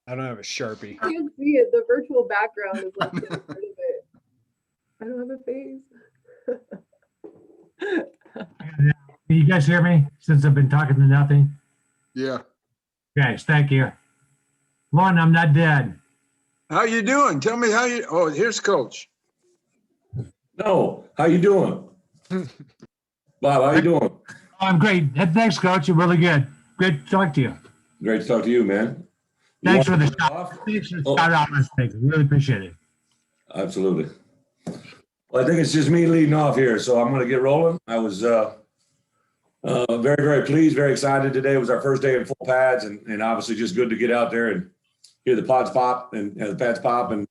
I don't have a Sharpie. I can't see it. The virtual background is like part of it. I don't have a face. Can you guys hear me since I've been talking to nothing? Yeah. Guys, thank you. One, I'm not dead. How you doing? Tell me how you. Oh, here's Coach. No, how you doing? Bob, how you doing? Oh, I'm great. Thanks, Coach. You're really good. Great to talk to you. Great to talk to you, man. You Thanks for want the to start off? Thanks for the Oh. shout out last week. Really appreciate it. Absolutely. Well, I think it's just me leading off here, so I'm going to get rolling. I was very, very pleased, very excited. Today was our first day in full pads, and obviously just good to get out there and hear the pods pop and the pads pop. And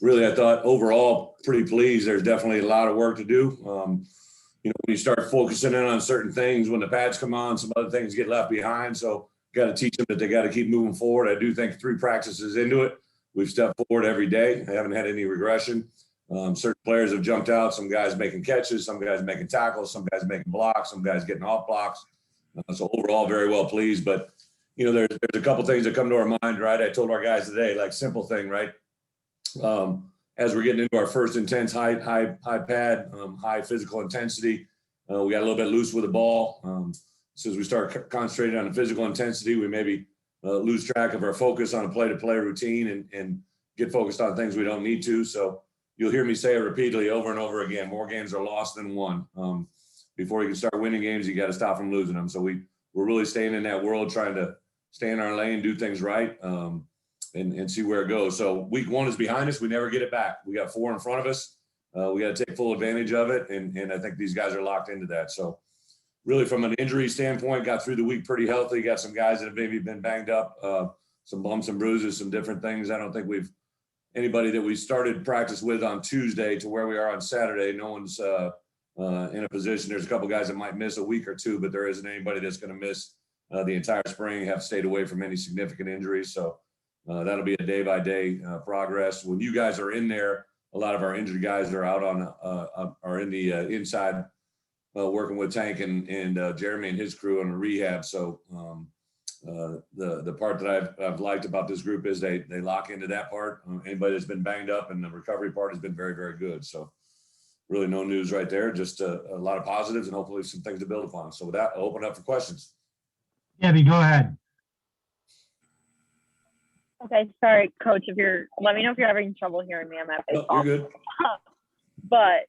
really, I thought overall pretty pleased. There's definitely a lot of work to do. When you start focusing in on certain things, when the pads come on, some other things get left behind. So got to teach them that they got to keep moving forward. I do think 3 practices into it, we've stepped forward every day. I haven't had any regression. Certain players have jumped out. Some guys making catches, some guys making tackles, some guys making blocks, some guys getting off blocks. So overall, very well pleased. But there's a couple things that come to our mind, right? I told our guys today, like simple thing, right? As we're getting into our first intense high pad, high physical intensity, we got a little bit loose with the ball. Since we start concentrating on the physical intensity, we maybe lose track of our focus on a play-to-play routine and get focused on things we don't need to. So you'll hear me say it repeatedly over and over again. More games are lost than won. Before you can start winning games, you got to stop from losing them. So we're really staying in that world, trying to stay in our lane, do things right, and see where it goes. So week 1 is behind us. We never get it back. We got 4 in front of us. We got to take full advantage of it. And I think these guys are locked into that. So really from an injury standpoint, got through the week pretty healthy. Got some guys that have maybe been banged up, some bumps and bruises, some different things. I don't think anybody that we started practice with on Tuesday to where we are on Saturday, no one's in a position. There's a couple guys that might miss a week or 2, but there isn't anybody that's going to miss the entire spring, have stayed away from any significant injuries. So that'll be a day-by-day progress. When you guys are in there, a lot of our injured guys are out are in the inside working with Tank and Jeremy and his crew on the rehab. So the part that I've liked about this group is they lock into that part. Anybody that's been banged up, and the recovery part has been very, very good. So really no news right there, just a lot of positives and hopefully some things to build upon. So with that, I'll open up for questions. Gabby, go ahead. Okay, sorry, Coach. Let me know if you're having trouble hearing me. I'm at baseball. You're good. But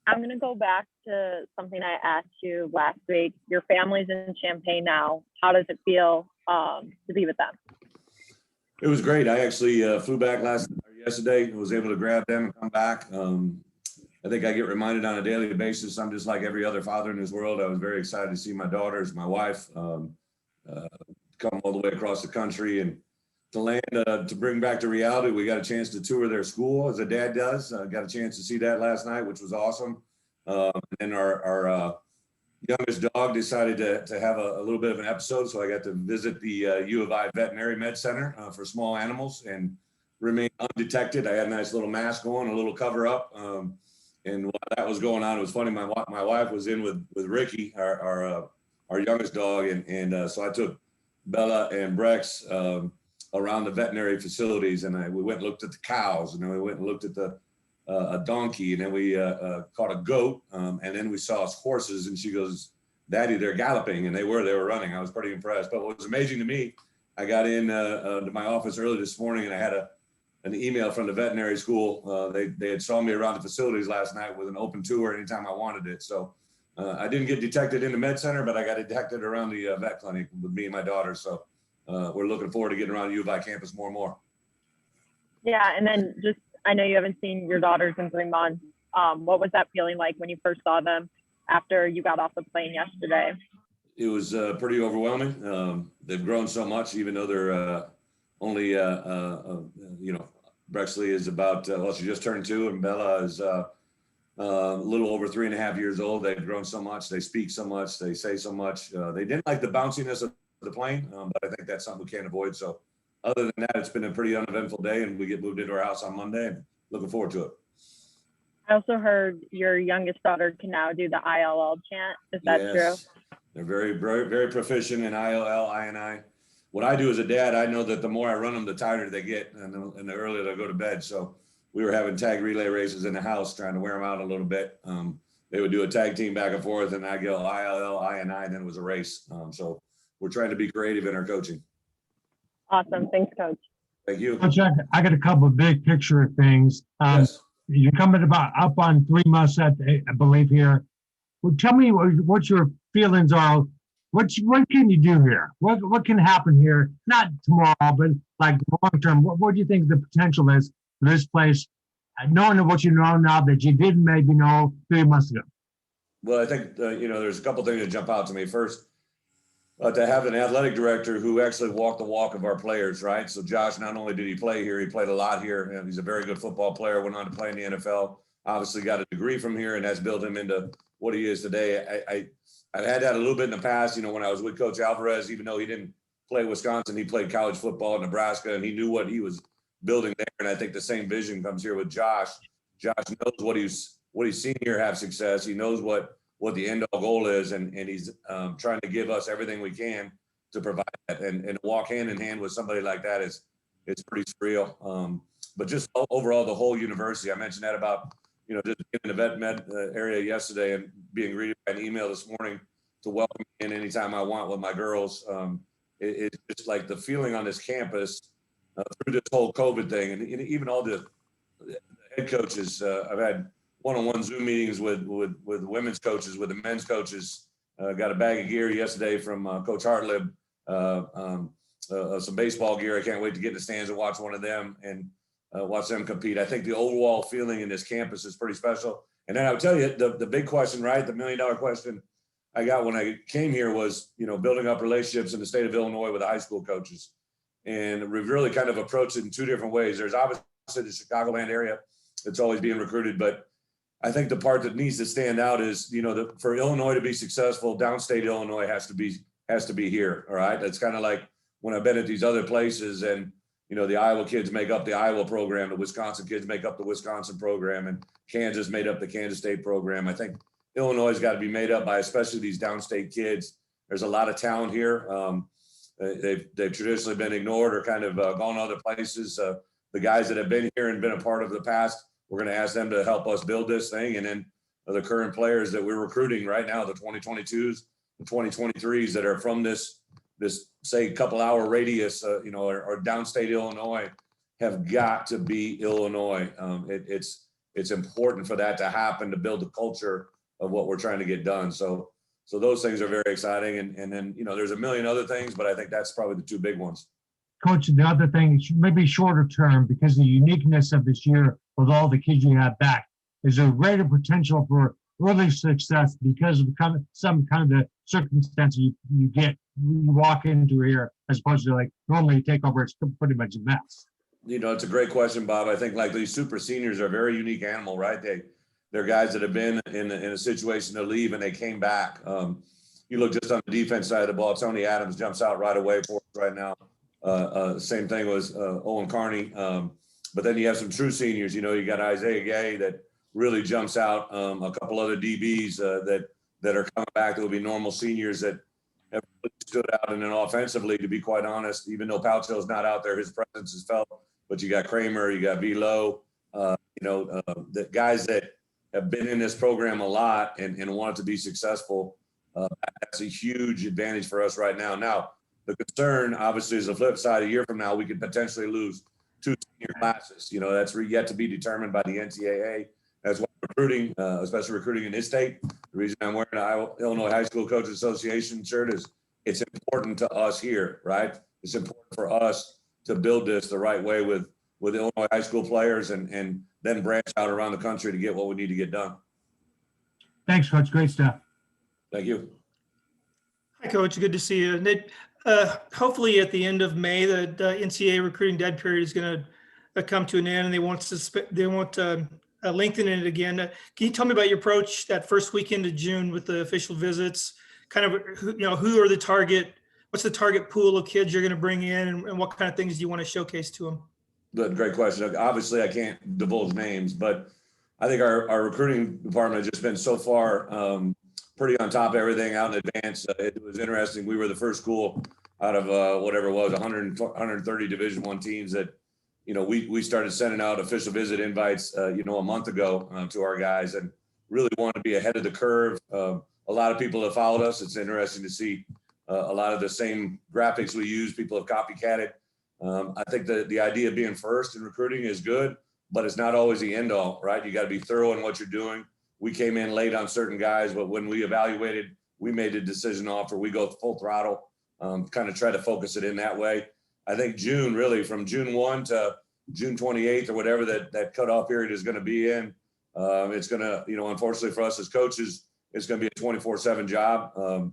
I'm gonna go back to something I asked you last week. Your family's in Champaign now. How does it feel to be with them? It was great. I actually flew back yesterday and was able to grab them and come back. I think I get reminded on a daily basis. I'm just like every other father in this world. I was very excited to see my daughters, my wife, come all the way across the country and to land, to bring back to reality. We got a chance to tour their school as a dad does. Got a chance to see that last night, which was awesome. And our youngest dog decided to have a little bit of an episode. So I got to visit the U of I Veterinary Med Center for small animals and remain undetected. I had a nice little mask on, a little cover up. And while that was going on, it was funny. My wife was in with Ricky, our youngest dog. And so I took Bella and Brex around the veterinary facilities, and we went and looked at the cows, and then we went and looked at a donkey, and then we caught a goat, and then we saw horses, and she goes, "Daddy, they're galloping," and they were running. I was pretty impressed. But what was amazing to me, I got in to my office early this morning, and I had an email from the veterinary school. They had saw me around the facilities last night with an open tour anytime I wanted it. So I didn't get detected in the med center, but I got detected around the vet clinic with me and my daughter. So we're looking forward to getting around the U of I campus more and more. Yeah, and then I know you haven't seen your daughters in 3 months. What was that feeling like when you first saw them after you got off the plane yesterday? It was pretty overwhelming. They've grown so much, even though they're only, Brexley is about, she just turned 2, and Bella is a little over 3.5 years old. They've grown so much. They speak so much. They say so much. They didn't like the bounciness of the plane, but I think that's something we can't avoid. So other than that, it's been a pretty uneventful day, and we get moved into our house on Monday, and looking forward to it. I also heard your youngest daughter can now do the ILL chant. Is that true? They're very, very, very proficient in ILL, INI. what I do as a dad, I know that the more I run them, the tighter they get, and the earlier they go to bed. So we were having tag relay races in the house, trying to wear them out a little bit. They would do a tag team back and forth, and I go ILL, I, and then it was a race. So we're trying to be creative in our coaching. Awesome. Thanks, Coach. Thank you. Coach, I got a couple of big picture things. Yes. You're coming about up on 3 months, I believe here. Well, tell me what your feelings are. What can you do here? What can happen here? Not tomorrow, but like long term. What do you think the potential is for this place, knowing what you know now that you didn't maybe know 3 months ago? Well, I think, there's a couple things that jump out to me. First, to have an athletic director who actually walked the walk of our players, right? So Josh, not only did he play here, he played a lot here. And he's a very good football player, went on to play in the NFL, obviously got a degree from here, and that's built him into what he is today. I've had that a little bit in the past, when I was with Coach Alvarez, even though he didn't play at Wisconsin, he played college football in Nebraska, and he knew what he was building there. And I think the same vision comes here with Josh. Josh knows what he's seen here have success. He knows what the end all goal is, and he's trying to give us everything we can to provide that, and walk hand in hand with somebody like that is pretty surreal. But just overall, the whole university, I mentioned that about, just being in the vet med area yesterday and being greeted by an email this morning to welcome me in anytime I want with my girls. It's just like the feeling on this campus through this whole COVID thing, and even all the head coaches. I've had one-on-one Zoom meetings with women's coaches, with the men's coaches. Got a bag of gear yesterday from Coach Hartlib, some baseball gear. I can't wait to get in the stands and watch one of them and watch them compete. I think the overall feeling in this campus is pretty special. And then I'll tell you, the big question, right, the $1 million question I got when I came here was, building up relationships in the state of Illinois with the high school coaches. And we've really kind of approached it in 2 different ways. There's obviously the Chicagoland area that's always being recruited, but I think the part that needs to stand out is, for Illinois to be successful, downstate Illinois has to be here. All right. That's kind of like when I've been at these other places, and, the Iowa kids make up the Iowa program, the Wisconsin kids make up the Wisconsin program, and Kansas made up the Kansas State program. I think Illinois has got to be made up by especially these downstate kids. There's a lot of talent here. They've traditionally been ignored or kind of gone other places. The guys that have been here and been a part of the past, we're going to ask them to help us build this thing. And then the current players that we're recruiting right now, the 2022s, the 2023s that are from this say couple hour radius, or downstate Illinois, have got to be Illinois. It's important for that to happen, to build the culture of what we're trying to get done. So those things are very exciting. And then, there's a million other things, but I think that's probably the 2 big ones. Coach, the other thing, maybe shorter term, because of the uniqueness of this year with all the kids you have back, is there greater potential for early success because of some kind of the circumstances you walk into here, as opposed to like normally you take over, it's pretty much a mess? It's a great question, Bob. I think like these super seniors are a very unique animal, right? They're guys that have been in a situation to leave and they came back. You look just on the defense side of the ball, Tony Adams jumps out right away for us right now. Same thing was Owen Carney. But then you have some true seniors. You got Isaiah Gay that really jumps out. A couple other DBs that are coming back that will be normal seniors that have really stood out. And then offensively, to be quite honest, even though Palcho's not out there, his presence is felt. But you got Kramer, you got Velo, the guys that have been in this program a lot and want it to be successful. That's a huge advantage for us right now. Now, the concern, obviously, is the flip side. A year from now, we could potentially lose 2 senior classes. That's yet to be determined by the NCAA. That's why recruiting, especially recruiting in this state, the reason I'm wearing an Illinois High School Coaches Association shirt is it's important to us here, right? It's important for us to build this the right way with Illinois high school players and then branch out around the country to get what we need to get done. Thanks, Coach. Great stuff. Thank you. Hi, Coach. Good to see you. Hopefully at the end of May, the NCAA recruiting dead period is going to come to an end, and they won't lengthen it again. Can you tell me about your approach that first weekend of June with the official visits? Kind of, who are the target? What's the target pool of kids you're going to bring in, and what kind of things do you want to showcase to them? Good, great question. Obviously, I can't divulge names, but I think our recruiting department has just been so far pretty on top of everything out in advance. It was interesting. We were the first school out of whatever it was, 130 Division I teams that, we started sending out official visit invites, a month ago to our guys, and really want to be ahead of the curve. A lot of people have followed us. It's interesting to see a lot of the same graphics we use. People have copycatted. I think the idea of being first in recruiting is good, but it's not always the end all, right? You got to be thorough in what you're doing. We came in late on certain guys, but when we evaluated, we made a decision offer. We go full throttle, kind of try to focus it in that way. I think June, really from June 1 to June 28th or whatever that cutoff period is going to be in, it's going to, unfortunately for us as coaches, it's going to be a 24/7 job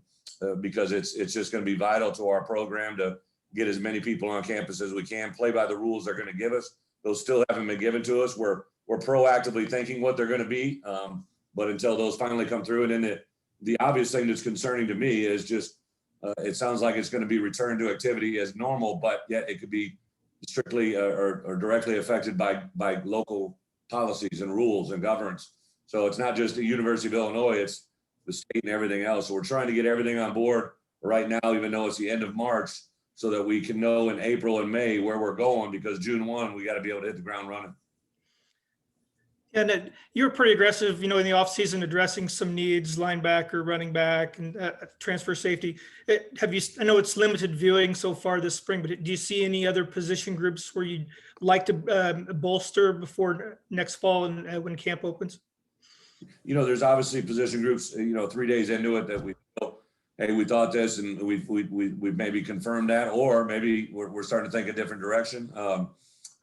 because it's just going to be vital to our program to get as many people on campus as we can, play by the rules they're going to give us. Those still haven't been given to us. We're proactively thinking what they're going to be, but until those finally come through. And then the obvious thing that's concerning to me is just it sounds like it's going to be returned to activity as normal, but yet it could be strictly or directly affected by local policies and rules and governance. So it's not just the University of Illinois, it's the state and everything else. So we're trying to get everything on board right now, even though it's the end of March, so that we can know in April and May where we're going, because June 1, we got to be able to hit the ground running. And you were pretty aggressive, in the offseason addressing some needs, linebacker, running back, and transfer safety. I know it's limited viewing so far this spring, but do you see any other position groups where you'd like to bolster before next fall and when camp opens? There's obviously position groups, 3 days into it that we feel, hey, we thought this and we've maybe confirmed that, or maybe we're starting to think a different direction.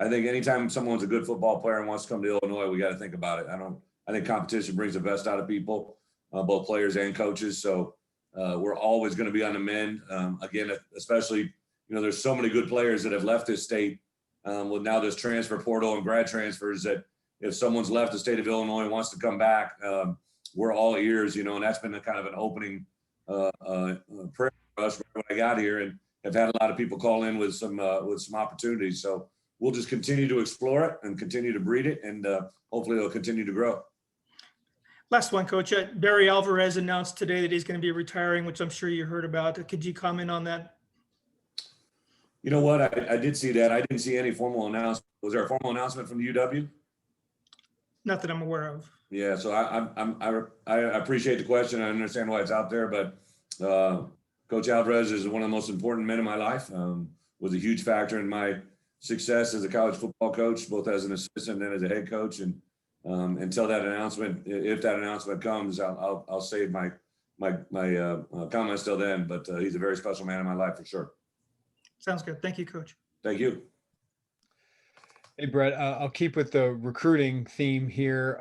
I think anytime someone's a good football player and wants to come to Illinois, we got to think about it. I think competition brings the best out of people, both players and coaches. So we're always going to be on the mend. Again, especially, there's so many good players that have left this state with now this transfer portal and grad transfers, that if someone's left the state of Illinois and wants to come back, we're all ears, and that's been a kind of an opening prayer for us when I got here, and have had a lot of people call in with some opportunities. So we'll just continue to explore it and continue to breed it, and hopefully it'll continue to grow. Last one, Coach. Barry Alvarez announced today that he's going to be retiring, which I'm sure you heard about. Could you comment on that? You know what? I did see that. I didn't see any formal announcement. Was there a formal announcement from the UW? Not that I'm aware of. Yeah, so I appreciate the question. I understand why it's out there, but Coach Alvarez is one of the most important men in my life. Was a huge factor in my success as a college football coach, both as an assistant and as a head coach. And until that announcement, if that announcement comes, I'll save my comments till then. But he's a very special man in my life for sure. Sounds good. Thank you, Coach. Thank you. Hey, Bret, I'll keep with the recruiting theme here.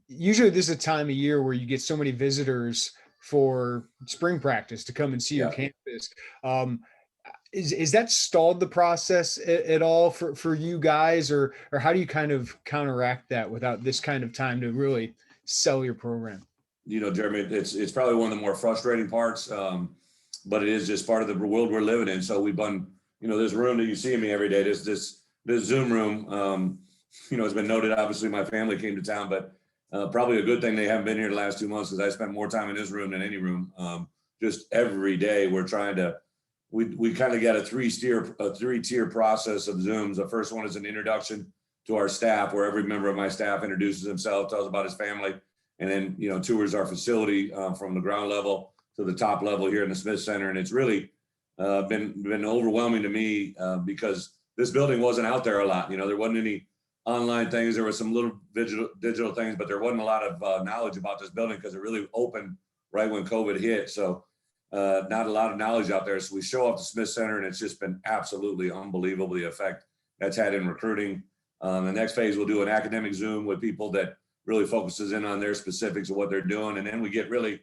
Usually this is a time of year where you get so many visitors for spring practice to come and see your campus. Is that stalled the process at all for you guys, or how do you kind of counteract that without this kind of time to really sell your program? Jeremy, it's probably one of the more frustrating parts, but it is just part of the world we're living in. So we've done, this room that you see me every day, this Zoom room, it's been noted, obviously my family came to town, but probably a good thing they haven't been here the last 2 months, because I spent more time in this room than any room. Just every day we're trying to, we kind of got a three-tier process of Zooms. The first one is an introduction to our staff, where every member of my staff introduces himself, tells about his family, and then, tours our facility from the ground level to the top level here in the Smith Center. And it's really been overwhelming to me because this building wasn't out there a lot. There wasn't any online things. There were some little digital things, but there wasn't a lot of knowledge about this building because it really opened right when COVID hit. So not a lot of knowledge out there. So we show up to Smith Center, and it's just been absolutely unbelievable, the effect that's had in recruiting. The next phase, we'll do an academic Zoom with people that really focuses in on their specifics of what they're doing. And then we get really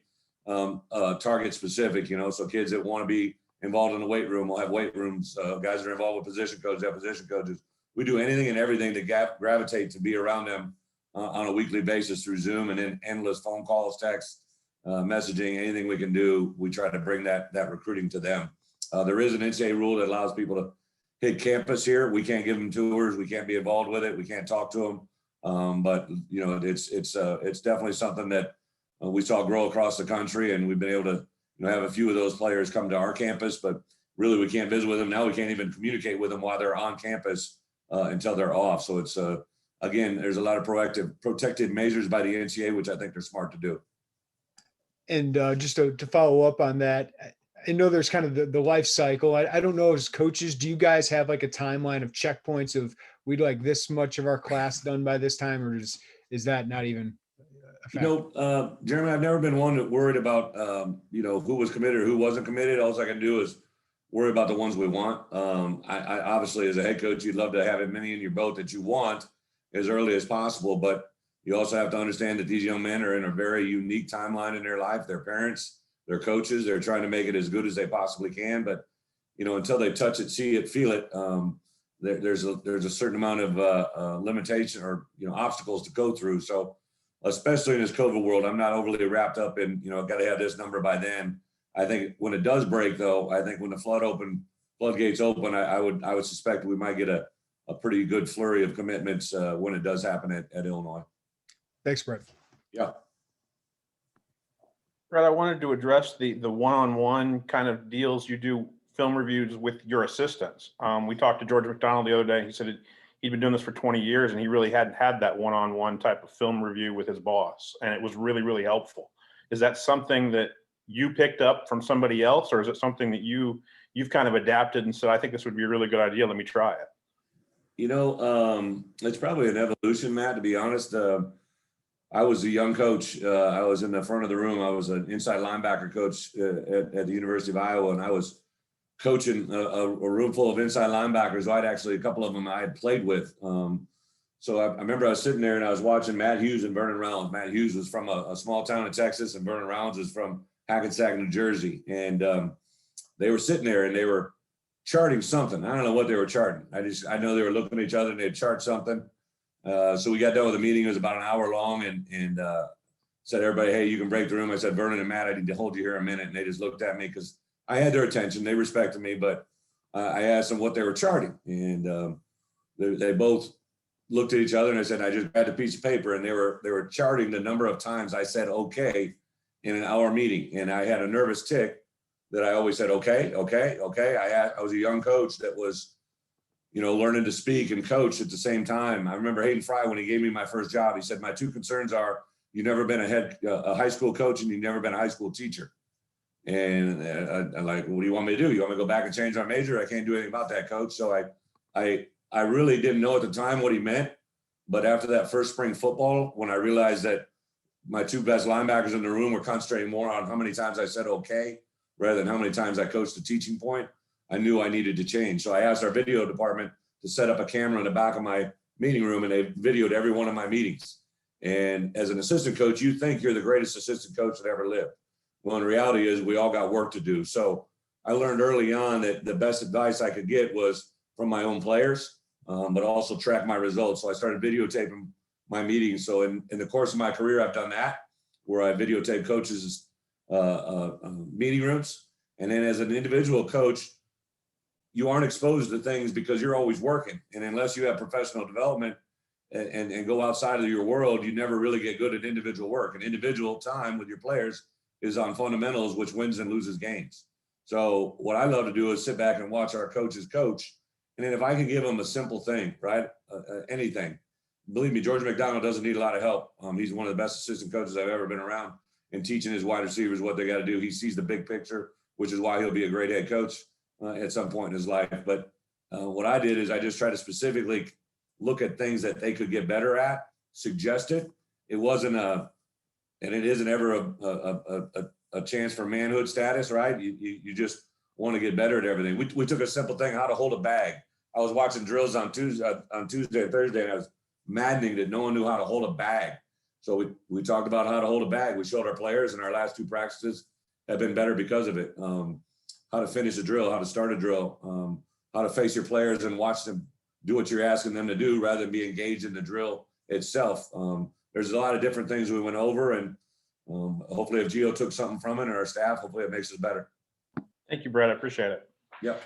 target specific, so kids that want to be involved in the weight room, we'll have weight rooms. Guys that are involved with position coaches, have position coaches. We do anything and everything to gravitate to be around them on a weekly basis through Zoom, and then endless phone calls, texts, messaging, anything we can do. We try to bring that recruiting to them. There is an NCAA rule that allows people to hit campus here. We can't give them tours. We can't be involved with it. We can't talk to them. But it's definitely something that we saw grow across the country, and we've been able to have a few of those players come to our campus. But really we can't visit with them. Now we can't even communicate with them while they're on campus until they're off. So it's, again, there's a lot of protective measures by the NCAA, which I think they're smart to do. And just to follow up on that, I know there's kind of the life cycle. I don't know, as coaches, do you guys have like a timeline of checkpoints of we'd like this much of our class done by this time, or is that not even a factor? Jeremy, I've never been one that worried about, who was committed or who wasn't committed. All I can do is worry about the ones we want. I obviously, as a head coach, you'd love to have as many in your boat that you want as early as possible, but you also have to understand that these young men are in a very unique timeline in their life. Their parents, their coaches, they're trying to make it as good as they possibly can. But, until they touch it, see it, feel it, there's a certain amount of limitation or, obstacles to go through. So especially in this COVID world, I'm not overly wrapped up in, got to have this number by then. I think when it does break, though, I think when the floodgates open, I would suspect we might get a pretty good flurry of commitments when it does happen at Illinois. Thanks, Brett. Yeah. Brett, I wanted to address the one-on-one kind of deals you do, film reviews with your assistants. We talked to George McDonald the other day. He said he'd been doing this for 20 years and he really hadn't had that one-on-one type of film review with his boss. And it was really, really helpful. Is that something that you picked up from somebody else, or is it something that you've kind of adapted and said, I think this would be a really good idea, let me try it? It's probably an evolution, Matt, to be honest. I was a young coach. I was in the front of the room. I was an inside linebacker coach at the University of Iowa, and I was coaching a room full of inside linebackers. A couple of them I had played with. So I remember I was sitting there and I was watching Matt Hughes and Vernon Rollins. Matt Hughes was from a small town in Texas, and Vernon Rollins is from Hackensack, New Jersey. And they were sitting there and they were charting something. I don't know what they were charting. I know they were looking at each other and they'd chart something. So we got done with the meeting. It was about an hour long, and said, everybody, hey, you can break the room. I said, Vernon and Matt, I need to hold you here a minute. And they just looked at me because I had their attention. They respected me, but I asked them what they were charting. And they both looked at each other, and I said, I just grabbed a piece of paper, and they were charting the number of times I said, okay, in an hour meeting. And I had a nervous tick that I always said, okay. I was a young coach that was, learning to speak and coach at the same time. I remember Hayden Fry, when he gave me my first job, he said, my two concerns are you've never been a high school coach and you've never been a high school teacher. And I'm like, what do you want me to do? You want me to go back and change my major? I can't do anything about that, coach. So I really didn't know at the time what he meant. But after that first spring football, when I realized that my two best linebackers in the room were concentrating more on how many times I said okay, rather than how many times I coached the teaching point, I knew I needed to change. So I asked our video department to set up a camera in the back of my meeting room, and they videoed every one of my meetings. And as an assistant coach, you think you're the greatest assistant coach that ever lived. Well, in reality is we all got work to do. So I learned early on that the best advice I could get was from my own players, but also track my results. So I started videotaping my meetings. So in the course of my career, I've done that, where I videotape coaches' meeting rooms. And then as an individual coach, you aren't exposed to things because you're always working. And unless you have professional development and go outside of your world, you never really get good at individual work. And individual time with your players is on fundamentals, which wins and loses games. So what I love to do is sit back and watch our coaches coach. And then if I can give them a simple thing, right? Anything. Believe me, George McDonald doesn't need a lot of help. He's one of the best assistant coaches I've ever been around in teaching his wide receivers what they got to do. He sees the big picture, which is why he'll be a great head coach at some point in his life. But what I did is I just tried to specifically look at things that they could get better at, suggest it. It wasn't and it isn't ever a chance for manhood status, right? You just want to get better at everything. We took a simple thing, how to hold a bag. I was watching drills on Tuesday and Thursday, and I was maddening that no one knew how to hold a bag. So we talked about how to hold a bag. We showed our players, and our last two practices have been better because of it. How to finish a drill, how to start a drill, how to face your players and watch them do what you're asking them to do rather than be engaged in the drill itself. There's a lot of different things we went over, and hopefully if Gio took something from it, or our staff, hopefully it makes us better. Thank you, Brett. I appreciate it. Yep.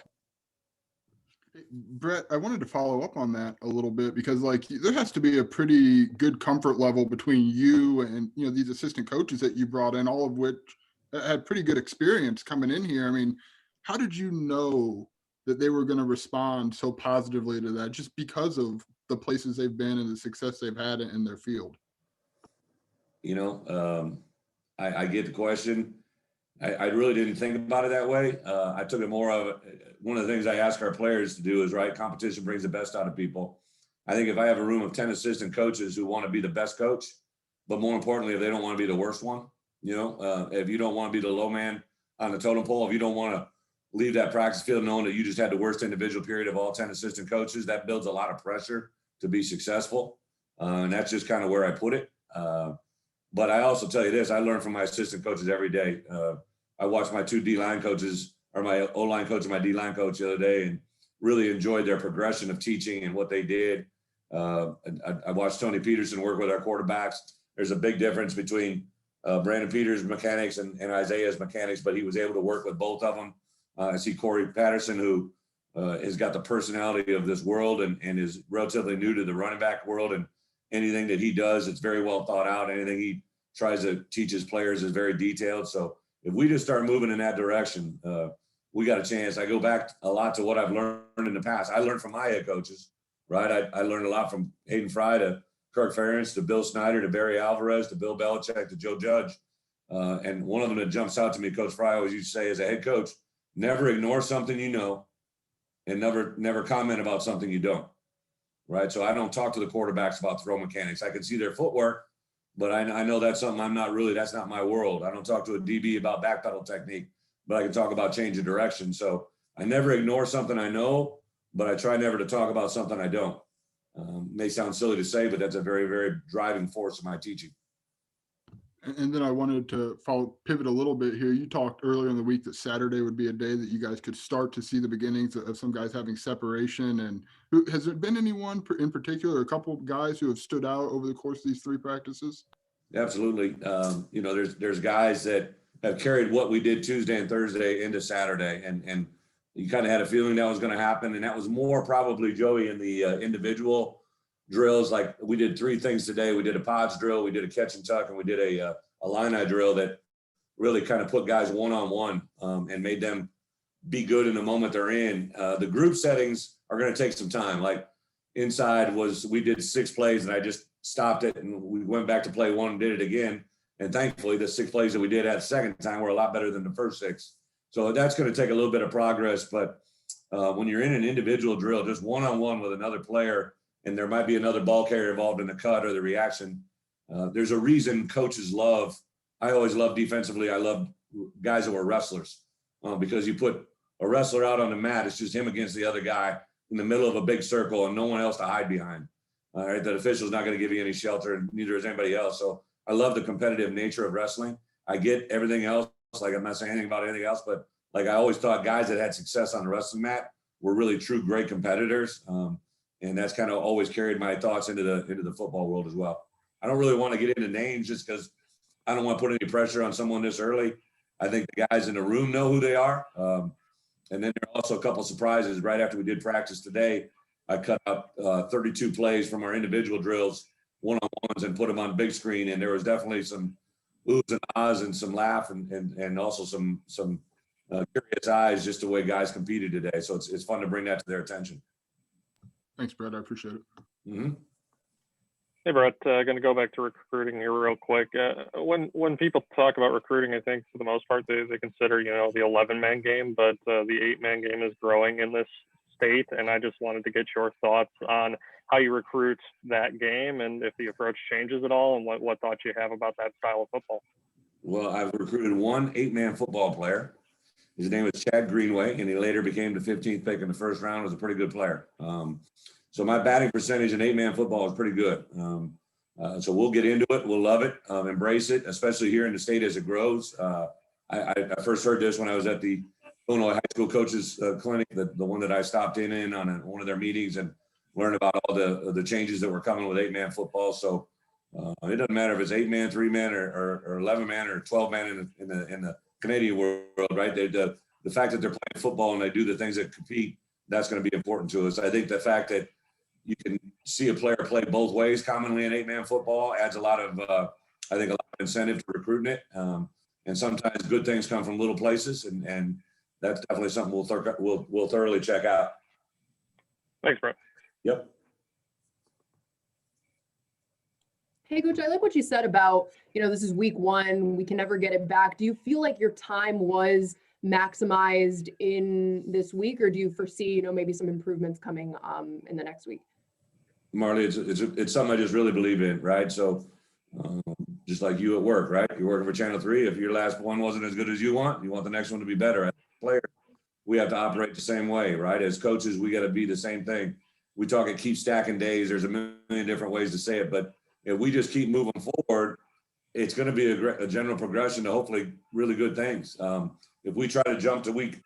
Brett, I wanted to follow up on that a little bit, because there has to be a pretty good comfort level between you and these assistant coaches that you brought in, all of which had pretty good experience coming in here. I mean, how did you know that they were going to respond so positively to that just because of the places they've been and the success they've had in their field? You know, I get the question. I really didn't think about it that way. I took it more of one of the things I ask our players to do is, right, competition brings the best out of people. I think if I have a room of 10 assistant coaches who want to be the best coach, but more importantly, if they don't want to be the worst one, you know, if you don't want to be the low man on the totem pole, if you don't want to leave that practice field knowing that you just had the worst individual period of all 10 assistant coaches, that builds a lot of pressure to be successful. And that's just kind of where I put it. But I also tell you this, I learn from my assistant coaches every day. I watched my two D-line coaches, or my O-line coach and my D-line coach the other day, and really enjoyed their progression of teaching and what they did. I watched Tony Peterson work with our quarterbacks. There's a big difference between Brandon Peters' mechanics and Isaiah's mechanics, but he was able to work with both of them. I see Corey Patterson, who has got the personality of this world and is relatively new to the running back world. And anything that he does, it's very well thought out. Anything he tries to teach his players is very detailed. So if we just start moving in that direction, we got a chance. I go back a lot to what I've learned in the past. I learned from my head coaches, right? I learned a lot from Hayden Fry to Kirk Ferentz to Bill Snyder to Barry Alvarez to Bill Belichick to Joe Judge. And one of them that jumps out to me, Coach Fry always used to say as a head coach, never ignore something you know and never comment about something you don't, right? So I don't talk to the quarterbacks about throw mechanics. I can see their footwork, but I know that's something that's not my world. I don't talk to a DB about backpedal technique, but I can talk about change of direction. So I never ignore something I know, but I try never to talk about something I don't. May sound silly to say, but that's a very, very driving force of my teaching. And then I wanted to pivot a little bit here. You talked earlier in the week that Saturday would be a day that you guys could start to see the beginnings of some guys having separation. And has there been anyone in particular, a couple of guys who have stood out over the course of these three practices? Absolutely. You know, there's guys that have carried what we did Tuesday and Thursday into Saturday, and you kind of had a feeling that was going to happen. And that was more probably, Joey, in the individual drills. Like we did three things today. We did a pods drill, we did a catch and tuck, and we did a line drill that really kind of put guys one-on-one and made them be good in the moment they're in. The group settings are going to take some time. Like inside we did 6 plays and I just stopped it and we went back to play 1 and did it again. And thankfully the 6 plays that we did at the second time were a lot better than the first 6. So that's going to take a little bit of progress. But when you're in an individual drill, just one-on-one with another player, and there might be another ball carrier involved in the cut or the reaction. There's a reason coaches I always love defensively. I love guys that were wrestlers because you put a wrestler out on the mat, it's just him against the other guy in the middle of a big circle and no one else to hide behind. All right, that official's not going to give you any shelter, and neither is anybody else. So I love the competitive nature of wrestling. I get everything else. Like I'm not saying anything about anything else, but like I always thought guys that had success on the wrestling mat were really true great competitors. And that's kind of always carried my thoughts into the football world as well. I don't really want to get into names just because I don't want to put any pressure on someone this early. I think the guys in the room know who they are. And then there are also a couple of surprises. Right after we did practice today, I cut up 32 plays from our individual drills, one-on-ones, and put them on big screen. And there was definitely some oohs and ahs and some laugh and also some curious eyes just the way guys competed today. So it's fun to bring that to their attention. Thanks, Brett. I appreciate it. Mm-hmm. Hey, Brett, going to go back to recruiting here real quick. When people talk about recruiting, I think for the most part, they consider, the 11-man game, but the 8-man game is growing in this state. And I just wanted to get your thoughts on how you recruit that game and if the approach changes at all and what thoughts you have about that style of football. Well, I've recruited one 8-man football player. His name was Chad Greenway, and he later became the 15th pick in the first round. Was a pretty good player. So my batting percentage in 8-man football is pretty good. So we'll get into it. We'll love it, embrace it, especially here in the state as it grows. I first heard this when I was at the Illinois High School Coaches Clinic, the one that I stopped in on one of their meetings and learned about all the changes that were coming with 8-man football. So it doesn't matter if it's 8-man, 3-man, or 11-man or 12-man in the Canadian world, right? The fact that they're playing football and they do the things that compete, that's going to be important to us. I think the fact that you can see a player play both ways commonly in 8-man football adds a lot of, I think, a lot of incentive to recruiting it. And sometimes good things come from little places, and that's definitely something we'll thoroughly check out. Thanks, Brett. Yep. Hey, Coach, I like what you said about, this is week one. We can never get it back. Do you feel like your time was maximized in this week, or do you foresee, maybe some improvements coming in the next week? Marley, it's something I just really believe in, right? So just like you at work, right? You're working for Channel 3. If your last one wasn't as good as you want the next one to be better. As a player, we have to operate the same way, right? As coaches, we got to be the same thing. We talk and keep stacking days. There's a million different ways to say it, but if we just keep moving forward, it's going to be a general progression to hopefully really good things. If we try to jump to week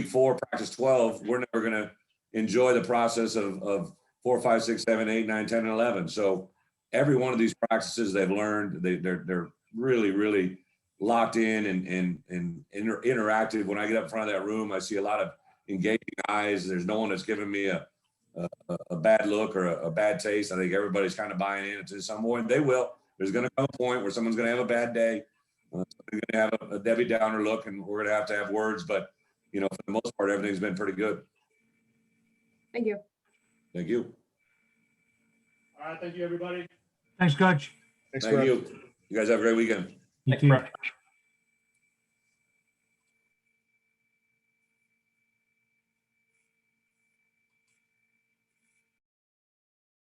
4, practice 12, we're never going to enjoy the process of 4, 5, 6, 7, 8, 9, 10, and 11. So every one of these practices they've learned, they're really, really locked in and interactive. When I get up in front of that room, I see a lot of engaging eyes. There's no one that's giving me a bad look or a bad taste. I think everybody's kind of buying in to some point. They will. There's going to come a point where someone's going to have a bad day. They're going to have a Debbie Downer look, and we're going to have words. But, for the most part, everything's been pretty good. Thank you. Thank you. All right. Thank you, everybody. Thanks, Coach. Thanks, Thank Brett. you. You guys have a great weekend. You Thanks, too. Brett.